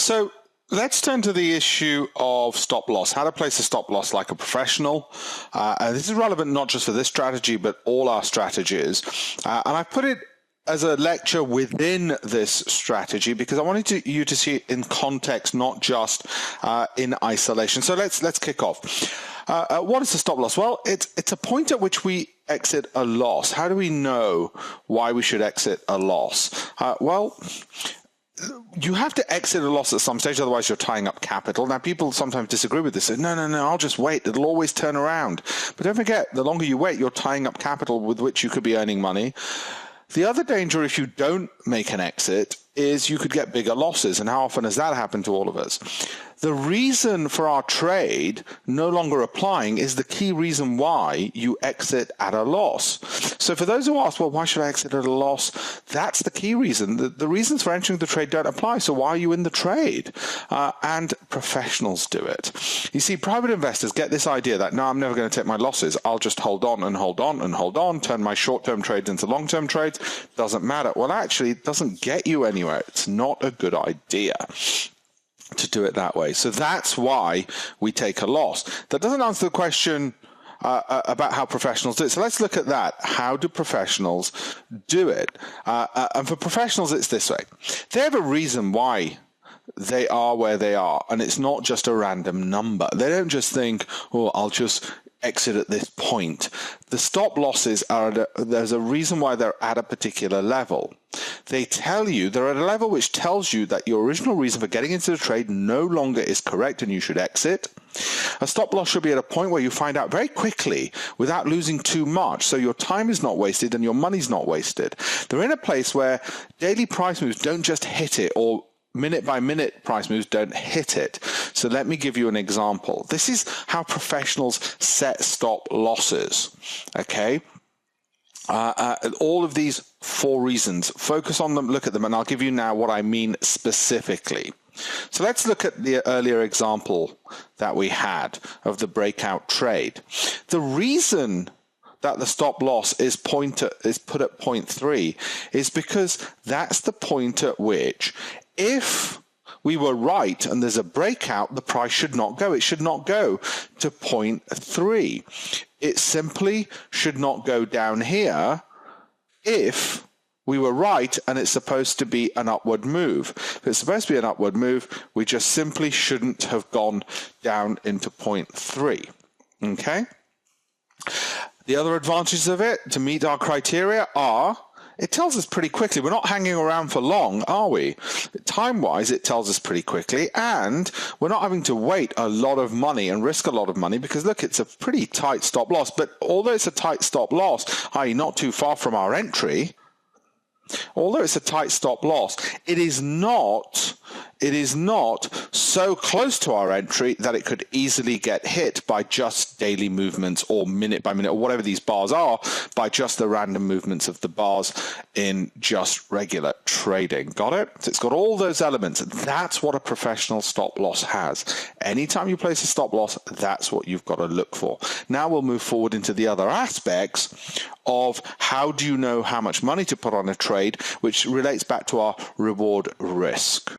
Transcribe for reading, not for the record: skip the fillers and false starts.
So let's turn to the issue of stop loss, how to place a stop loss like a professional. And this is relevant not just for this strategy, but all our strategies. And I put it as a lecture within this strategy because I wanted you to see it in context, not just in isolation. So let's kick off. What is the stop loss? Well, it's a point at which we exit a loss. How do we know why we should exit a loss? Well, you have to exit a loss at some stage, otherwise you're tying up capital. Now, people sometimes disagree with this. Say, no, I'll just wait. It'll always turn around. But don't forget, the longer you wait, you're tying up capital with which you could be earning money. The other danger, if you don't make an exit, is you could get bigger losses. And how often has that happened to all of us? The reason for our trade no longer applying is the key reason why you exit at a loss. So for those who ask, well, why should I exit at a loss? That's the key reason. The reasons for entering the trade don't apply. So why are you in the trade? And professionals do it. You see, private investors get this idea that, no, I'm never going to take my losses. I'll just hold on and hold on and hold on, turn my short-term trades into long-term trades. Doesn't matter. Well, actually, it doesn't get you anywhere. It's not a good idea to do it that way. So that's why we take a loss. That doesn't answer the question about how professionals do it. So let's look at that. How do professionals do it? And for professionals, it's this way. They have a reason why they are where they are, and it's not just a random number. They don't just think, oh, I'll just exit at this point. The stop losses there's a reason why they're at a particular level. They tell you they're at a level which tells you that your original reason for getting into the trade no longer is correct and you should exit. A stop loss should be at a point where you find out very quickly without losing too much, so your time is not wasted and your money's not wasted. They're in a place where daily price moves don't just hit it, or minute-by-minute price moves don't hit it. So let me give you an example. This is how professionals set stop losses, okay? All of these 4 reasons, focus on them, look at them, and I'll give you now what I mean specifically. So let's look at the earlier example that we had of the breakout trade. The reason that the stop loss is put at point 3 is because that's the point at which, if we were right and there's a breakout, the price should not go. It should not go to point 3. It simply should not go down here if we were right and it's supposed to be an upward move. If it's supposed to be an upward move, we just simply shouldn't have gone down into point 3. Okay? The other advantages of it to meet our criteria are, it tells us pretty quickly. We're not hanging around for long, are we? Time-wise, it tells us pretty quickly, and we're not having to wait a lot of money and risk a lot of money because, look, it's a pretty tight stop loss. But although it's a tight stop loss, i.e. not too far from our entry, although it's a tight stop loss, it is not so close to our entry that it could easily get hit by just daily movements or minute by minute or whatever these bars are, by just the random movements of the bars in just regular trading. Got it? So it's got all those elements. That's what a professional stop loss has. Anytime you place a stop loss, that's what you've got to look for. Now we'll move forward into the other aspects of how do you know how much money to put on a trade, which relates back to our reward risk.